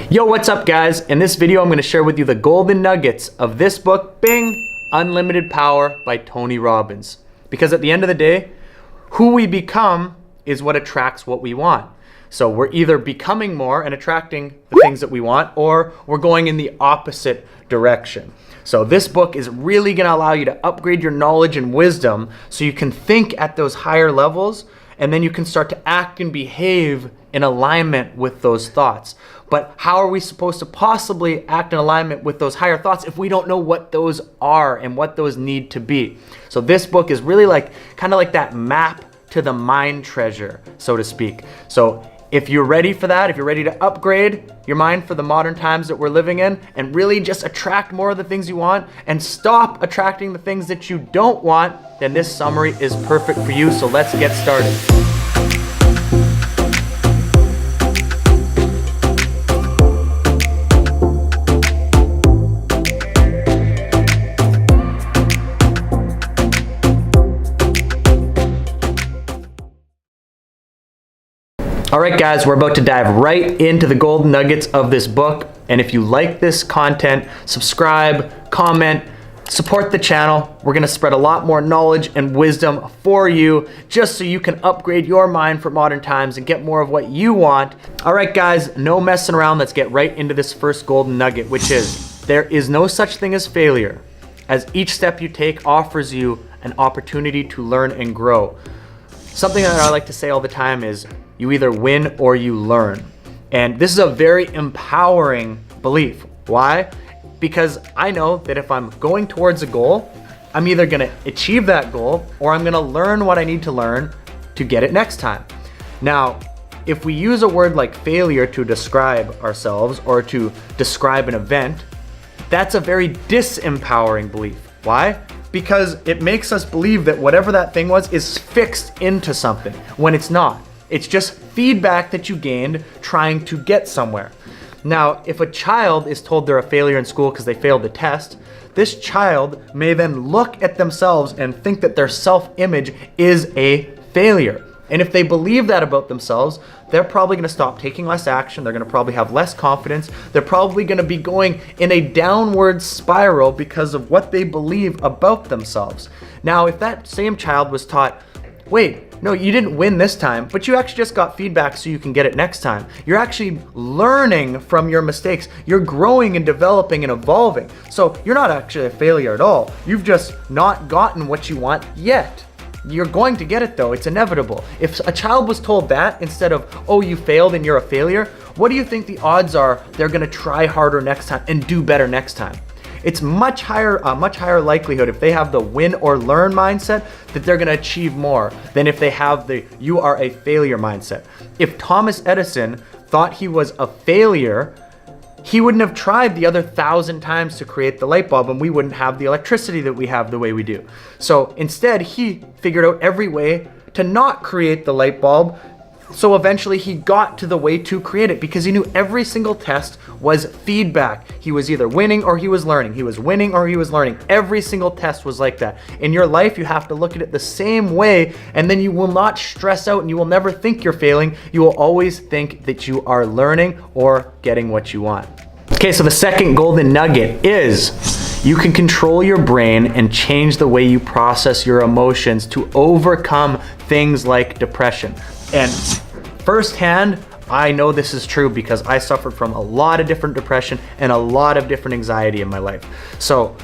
Yo, what's up guys? In this video, I'm gonna share with you the golden nuggets of this book, Bing, Unlimited Power by Tony Robbins. Because at the end of the day, who we become is what attracts what we want. So we're either becoming more and attracting the things that we want, or we're going in the opposite direction. So this book is really gonna allow you to upgrade your knowledge and wisdom so you can think at those higher levels, and then you can start to act and behave in alignment with those thoughts. But how are we supposed to possibly act in alignment with those higher thoughts if we don't know what those are and what those need to be? So this book is really kind of like that map to the mind treasure, so to speak. So if you're ready for that, if you're ready to upgrade your mind for the modern times that we're living in and really just attract more of the things you want and stop attracting the things that you don't want, then this summary is perfect for you. So let's get started. All right, guys, we're about to dive right into the golden nuggets of this book. And if you like this content, subscribe, comment, support the channel. We're gonna spread a lot more knowledge and wisdom for you, just so you can upgrade your mind for modern times and get more of what you want. All right, guys, no messing around. Let's get right into this first golden nugget, which is, there is no such thing as failure, as each step you take offers you an opportunity to learn and grow. Something that I like to say all the time is, you either win or you learn. And this is a very empowering belief. Why? Because I know that if I'm going towards a goal, I'm either gonna achieve that goal or I'm gonna learn what I need to learn to get it next time. Now, if we use a word like failure to describe ourselves or to describe an event, that's a very disempowering belief. Why? Because it makes us believe that whatever that thing was is fixed into something when it's not. It's just feedback that you gained trying to get somewhere. Now, if a child is told they're a failure in school because they failed the test, this child may then look at themselves and think that their self-image is a failure. And if they believe that about themselves, they're probably gonna stop taking less action, they're gonna probably have less confidence, they're probably gonna be going in a downward spiral because of what they believe about themselves. Now, if that same child was taught, wait, no, you didn't win this time, but you actually just got feedback so you can get it next time. You're actually learning from your mistakes. You're growing and developing and evolving. So you're not actually a failure at all. You've just not gotten what you want yet. You're going to get it though, it's inevitable. If a child was told that instead of, oh, you failed and you're a failure, what do you think the odds are they're gonna try harder next time and do better next time? It's much higher likelihood if they have the win or learn mindset that they're gonna achieve more than if they have the you are a failure mindset. If Thomas Edison thought he was a failure, he wouldn't have tried the other 1,000 times to create the light bulb, and we wouldn't have the electricity that we have the way we do. So instead, he figured out every way to not create the light bulb. So eventually he got to the way to create it because he knew every single test was feedback. He was either winning or he was learning. He was winning or he was learning. Every single test was like that. In your life, you have to look at it the same way, and then you will not stress out and you will never think you're failing. You will always think that you are learning or getting what you want. Okay, so the second golden nugget is, you can control your brain and change the way you process your emotions to overcome things like depression. And firsthand, I know this is true because I suffered from a lot of different depression and a lot of different anxiety in my life. So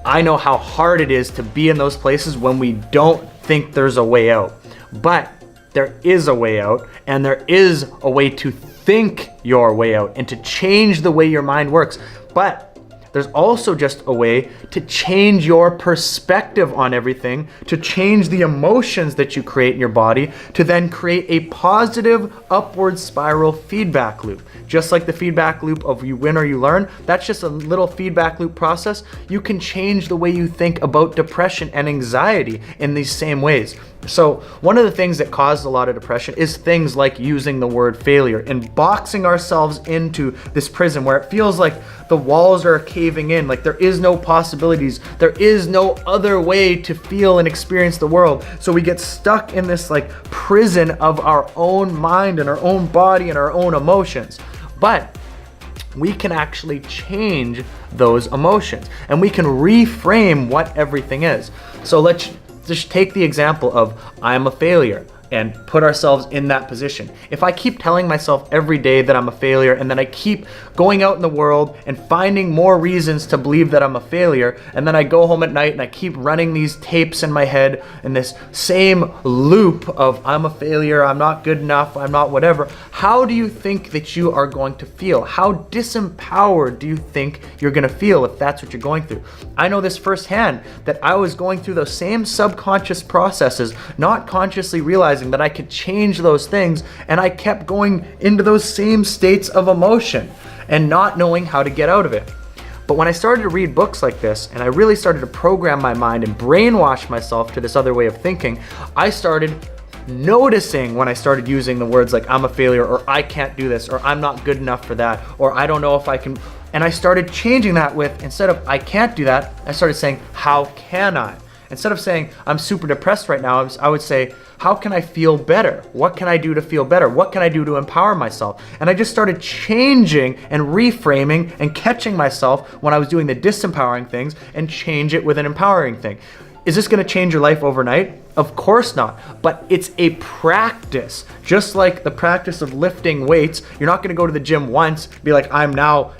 I know how hard it is to be in those places when we don't think there's a way out. But there is a way out, and there is a way to think your way out and to change the way your mind works. But there's also just a way to change your perspective on everything, to change the emotions that you create in your body, to then create a positive upward spiral feedback loop. Just like the feedback loop of you win or you learn, that's just a little feedback loop process. You can change the way you think about depression and anxiety in these same ways. So one of the things that caused a lot of depression is things like using the word failure and boxing ourselves into this prison where it feels like the walls are caving in, like there is no possibilities, there is no other way to feel and experience the world. So we get stuck in this prison of our own mind and our own body and our own emotions. But we can actually change those emotions and we can reframe what everything is. So let's just take the example of I'm a failure and put ourselves in that position. If I keep telling myself every day that I'm a failure, and then I keep going out in the world and finding more reasons to believe that I'm a failure, and then I go home at night and I keep running these tapes in my head in this same loop of I'm a failure, I'm not good enough, I'm not whatever, how do you think that you are going to feel? How disempowered do you think you're gonna feel if that's what you're going through? I know this firsthand, that I was going through those same subconscious processes, not consciously realizing that I could change those things, and I kept going into those same states of emotion and not knowing how to get out of it. But when I started to read books like this, and I really started to program my mind and brainwash myself to this other way of thinking, I started noticing when I started using the words like I'm a failure, or I can't do this, or I'm not good enough for that, or I don't know if I can, and I started changing that with, instead of I can't do that, I started saying how can I? Instead of saying I'm super depressed right now, I would say how can I feel better? What can I do to feel better? What can I do to empower myself? And I just started changing and reframing and catching myself when I was doing the disempowering things and change it with an empowering thing. Is this going to change your life overnight? Of course not, but it's a practice. Just like the practice of lifting weights, you're not going to go to the gym once, be like, I've now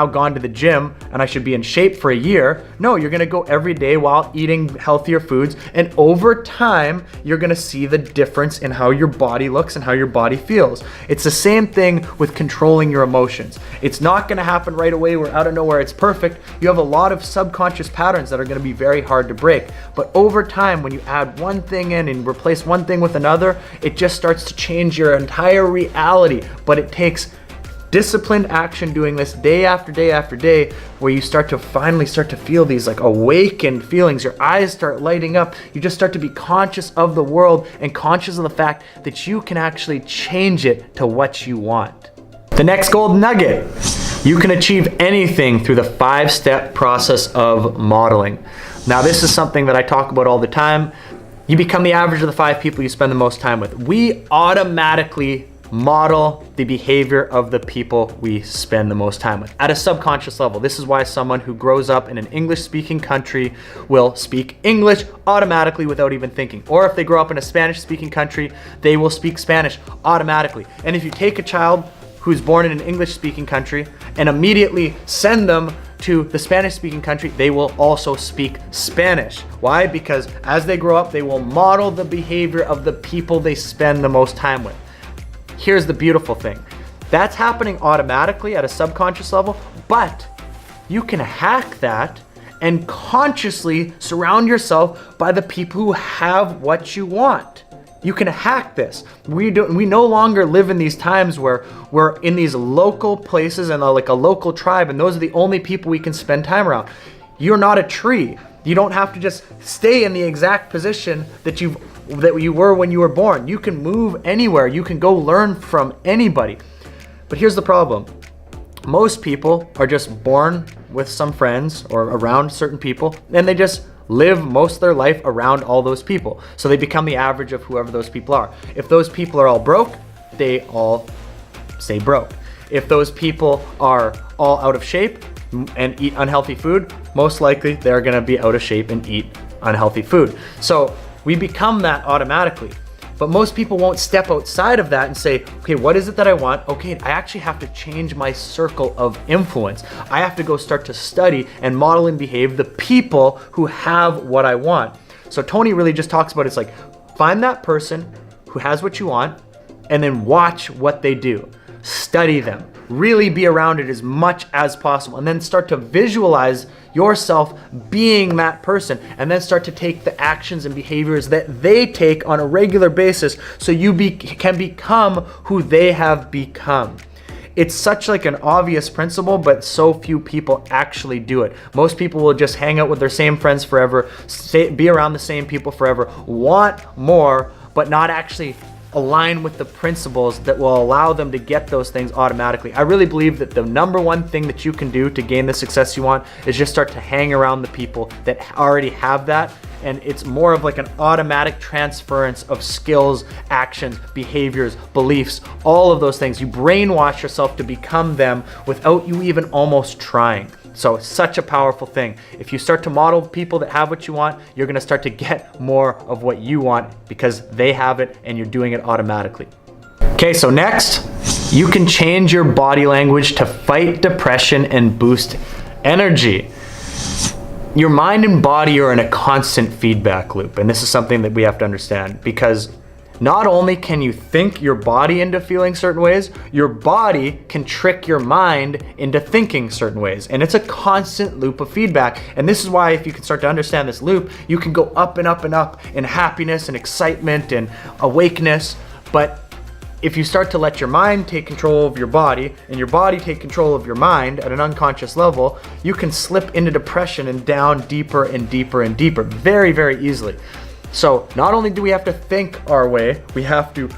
gone to the gym and I should be in shape for a year. No, you're going to go every day while eating healthier foods, and over time, you're going to see the difference in how your body looks and how your body feels. It's the same thing with controlling your emotions. It's not going to happen right away where out of nowhere it's perfect. You have a lot of subconscious patterns that are going to be very hard to break. But over time, when you add one thing in and replace one thing with another, it just starts to change your entire reality. But it takes disciplined action, doing this day after day after day, where you finally start to feel these like awakened feelings. Your eyes start lighting up. You just start to be conscious of the world and conscious of the fact that you can actually change it to what you want. The next gold nugget: you can achieve anything through the 5-step process of modeling. Now, this is something that I talk about all the time. You become the average of the 5 people you spend the most time with. We automatically model the behavior of the people we spend the most time with at a subconscious level. This is why someone who grows up in an English-speaking country will speak English automatically without even thinking. Or if they grow up in a Spanish-speaking country, they will speak Spanish automatically. And if you take a child who's born in an English-speaking country and immediately send them to the Spanish-speaking country, they will also speak Spanish. Why? Because as they grow up, they will model the behavior of the people they spend the most time with. Here's the beautiful thing. That's happening automatically at a subconscious level, but you can hack that and consciously surround yourself by the people who have what you want. You can hack this. We no longer live in these times where we're in these local places and like a local tribe, and those are the only people we can spend time around. You're not a tree. You don't have to just stay in the exact position that you were when you were born. You can move anywhere. You can go learn from anybody. But here's the problem. Most people are just born with some friends or around certain people, and they just live most of their life around all those people. So they become the average of whoever those people are. If those people are all broke, they all stay broke. If those people are all out of shape and eat unhealthy food, most likely they're gonna be out of shape and eat unhealthy food. So we become that automatically. But most people won't step outside of that and say, okay, what is it that I want? Okay, I actually have to change my circle of influence. I have to go start to study and model and behave the people who have what I want. So Tony really just talks about, it's like, find that person who has what you want and then watch what they do. Study them. Really be around it as much as possible, and then start to visualize yourself being that person, and then start to take the actions and behaviors that they take on a regular basis so you can become who they have become. It's such like an obvious principle, but so few people actually do it. Most people will just hang out with their same friends forever, be around the same people forever, want more, but not actually align with the principles that will allow them to get those things automatically. I really believe that the number one thing that you can do to gain the success you want is just start to hang around the people that already have that. And it's more of like an automatic transference of skills, actions, behaviors, beliefs, all of those things. You brainwash yourself to become them without you even almost trying. So it's such a powerful thing. If you start to model people that have what you want, you're gonna start to get more of what you want because they have it and you're doing it automatically. Okay, so next, you can change your body language to fight depression and boost energy. Your mind and body are in a constant feedback loop, and this is something that we have to understand, because not only can you think your body into feeling certain ways, your body can trick your mind into thinking certain ways. And it's a constant loop of feedback. And this is why, if you can start to understand this loop, you can go up and up and up in happiness and excitement and awakeness. But if you start to let your mind take control of your body and your body take control of your mind at an unconscious level, you can slip into depression and down deeper and deeper and deeper very, very easily. So not only do we have to think our way, we have to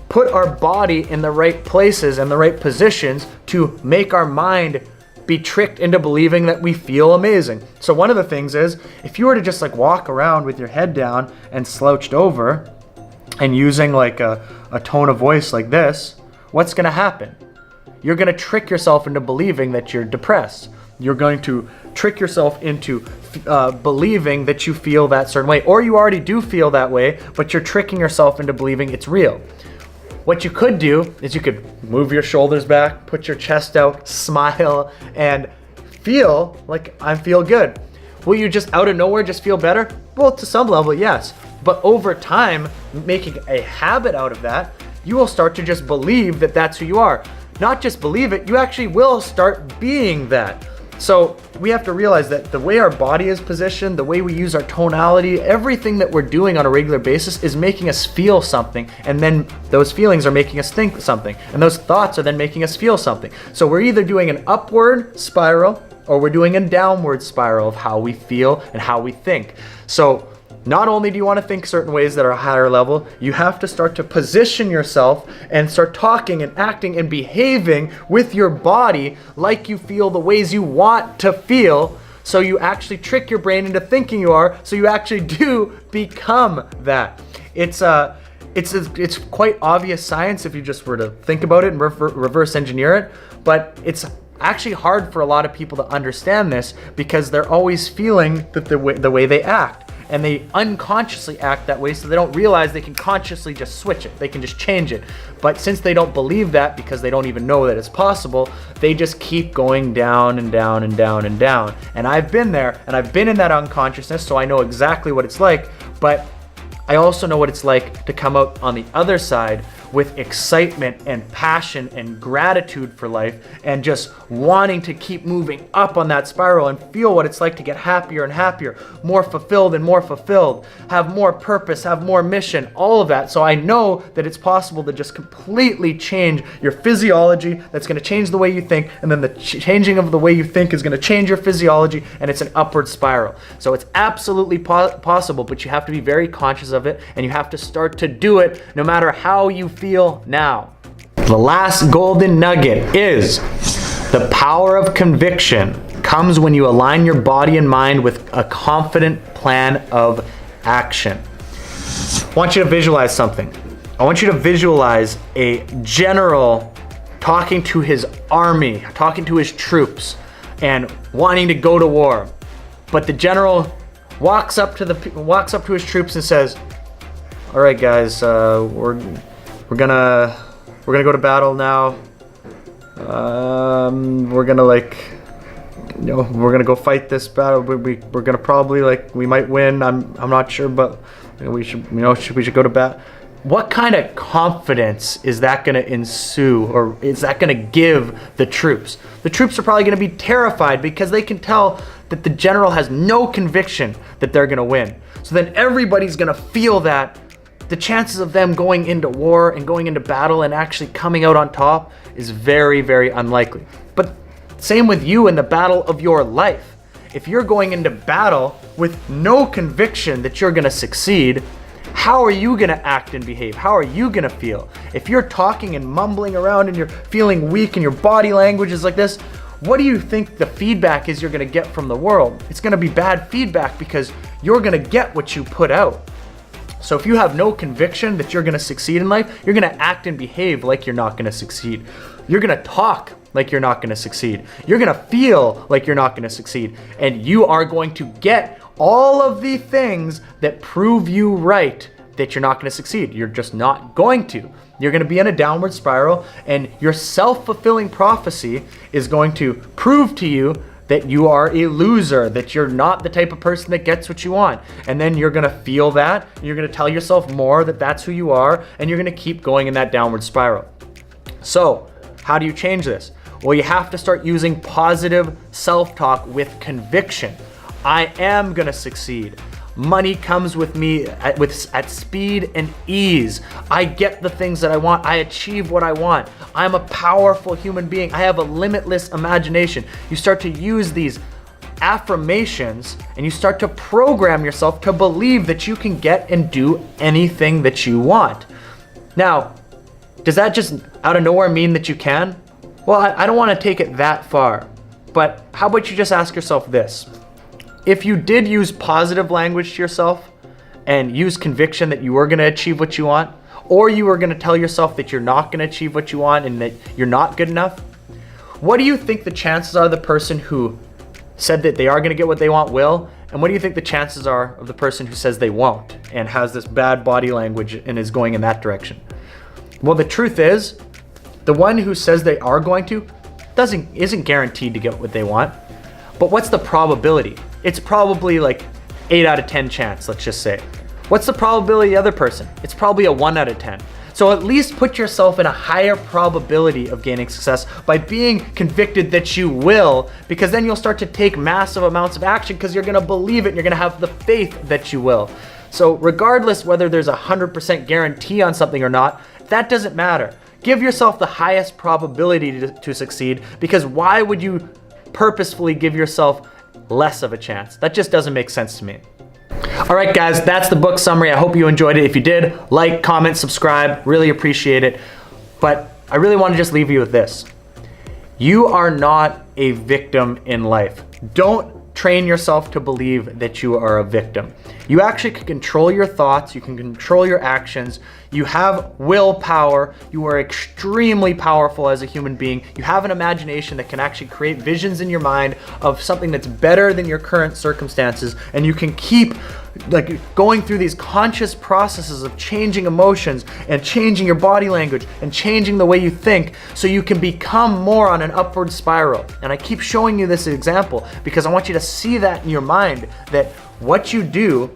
put our body in the right places and the right positions to make our mind be tricked into believing that we feel amazing. So one of the things is, if you were to just like walk around with your head down and slouched over and using like a tone of voice like this, what's gonna happen? You're gonna trick yourself into believing that you're depressed. You're going to trick yourself into believing that you feel that certain way, or you already do feel that way, but you're tricking yourself into believing it's real. What you could do is you could move your shoulders back, put your chest out, smile, and feel like I feel good. Will you just out of nowhere just feel better? Well, to some level, yes. But over time, making a habit out of that, you will start to just believe that that's who you are. Not just believe it, you actually will start being that. So we have to realize that the way our body is positioned, the way we use our tonality, everything that we're doing on a regular basis is making us feel something. And then those feelings are making us think something. And those thoughts are then making us feel something. So we're either doing an upward spiral or we're doing a downward spiral of how we feel and how we think. So not only do you want to think certain ways that are higher level, you have to start to position yourself and start talking and acting and behaving with your body like you feel the ways you want to feel, so you actually trick your brain into thinking you are, so you actually do become that. It's quite obvious science if you just were to think about it and reverse engineer it, but it's actually hard for a lot of people to understand this because they're always feeling that the way they act. And they unconsciously act that way, so they don't realize they can consciously just switch it. They can just change it. But since they don't believe that, because they don't even know that it's possible, they just keep going down and down and down and down. And I've been there, and I've been in that unconsciousness, so I know exactly what it's like. But I also know what it's like to come out on the other side with excitement and passion and gratitude for life and just wanting to keep moving up on that spiral and feel what it's like to get happier and happier, more fulfilled and more fulfilled, have more purpose, have more mission, all of that. So I know that it's possible to just completely change your physiology. That's going to change the way you think, and then the changing of the way you think is going to change your physiology, and it's an upward spiral. So it's absolutely possible, but you have to be very conscious of it, and you have to start to do it no matter how you feel now. The last golden nugget is the power of conviction comes when you align your body and mind with a confident plan of action. I want you to visualize something. I want you to visualize a general talking to his army, talking to his troops, and wanting to go to war. But the general walks up to his troops and says, "All right, guys, we're gonna go to battle now. We're gonna we're gonna go fight this battle. We're gonna probably we might win. I'm not sure, but we should go to bat." What kind of confidence is that going to ensue, or is that going to give the troops? The troops are probably going to be terrified because they can tell that the general has no conviction that they're going to win. So then everybody's going to feel that the chances of them going into war and going into battle and actually coming out on top is very, very unlikely. But same with you in the battle of your life. If you're going into battle with no conviction that you're going to succeed, how are you gonna act and behave? How are you gonna feel? If you're talking and mumbling around and you're feeling weak and your body language is like this, what do you think the feedback is you're gonna get from the world? It's gonna be bad feedback because you're gonna get what you put out. So if you have no conviction that you're gonna succeed in life, you're gonna act and behave like you're not gonna succeed. You're gonna talk like you're not gonna succeed. You're gonna feel like you're not gonna succeed. And you are going to get all of the things that prove you right that you're not gonna succeed. You're just not going to. You're gonna be in a downward spiral, and your self-fulfilling prophecy is going to prove to you that you are a loser, that you're not the type of person that gets what you want. And then you're gonna feel that, you're gonna tell yourself more that that's who you are, and you're gonna keep going in that downward spiral. So, how do you change this? Well, you have to start using positive self-talk with conviction. I am gonna succeed. Money comes with me at speed and ease. I get the things that I want. I achieve what I want. I'm a powerful human being. I have a limitless imagination. You start to use these affirmations and you start to program yourself to believe that you can get and do anything that you want. Now, does that just out of nowhere mean that you can? Well, I don't want to take it that far, but how about you just ask yourself this? If you did use positive language to yourself and use conviction that you were going to achieve what you want, or you were going to tell yourself that you're not going to achieve what you want and that you're not good enough, what do you think the chances are the person who said that they are going to get what they want will? And what do you think the chances are of the person who says they won't and has this bad body language and is going in that direction? Well, the truth is, the one who says they are going to isn't guaranteed to get what they want. But what's the probability? It's probably like 8 out of 10 chance, let's just say. What's the probability of the other person? It's probably a 1 out of 10. So at least put yourself in a higher probability of gaining success by being convicted that you will, because then you'll start to take massive amounts of action because you're gonna believe it and you're gonna have the faith that you will. So regardless whether there's a 100% guarantee on something or not, that doesn't matter. Give yourself the highest probability to succeed, because why would you purposefully give yourself less of a chance? That just doesn't make sense to me. All right, guys, that's the book summary. I hope you enjoyed it. If you did, like, comment, subscribe, really appreciate it. But I really want to just leave you with this. You are not a victim in life. Don't train yourself to believe that you are a victim. You actually can control your thoughts, you can control your actions, you have willpower, you are extremely powerful as a human being, you have an imagination that can actually create visions in your mind of something that's better than your current circumstances, and you can keep going through these conscious processes of changing emotions and changing your body language and changing the way you think so you can become more on an upward spiral. And I keep showing you this example because I want you to see that in your mind, that what you do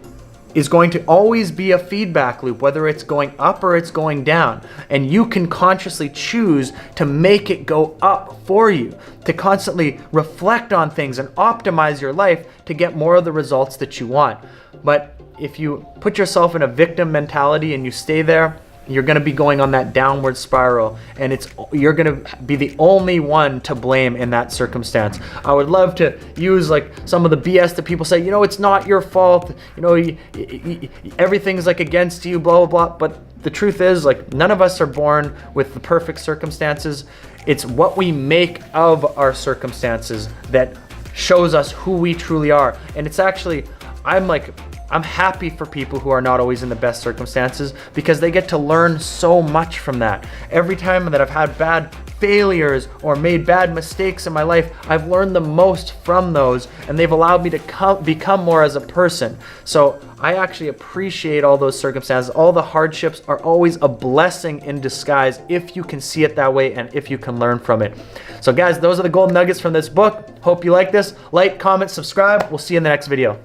is going to always be a feedback loop, whether it's going up or it's going down. And you can consciously choose to make it go up for you, to constantly reflect on things and optimize your life to get more of the results that you want. But if you put yourself in a victim mentality and you stay there, you're going to be going on that downward spiral, and you're going to be the only one to blame in that circumstance. I would love to use some of the BS that people say, it's not your fault, everything's against you, blah, blah, blah. But the truth is, none of us are born with the perfect circumstances. It's what we make of our circumstances that shows us who we truly are. And it's actually, I'm happy for people who are not always in the best circumstances, because they get to learn so much from that. Every time that I've had bad failures or made bad mistakes in my life, I've learned the most from those, and they've allowed me to become more as a person. So I actually appreciate all those circumstances. All the hardships are always a blessing in disguise if you can see it that way and if you can learn from it. So guys, those are the golden nuggets from this book. Hope you like this. Like, comment, subscribe. We'll see you in the next video.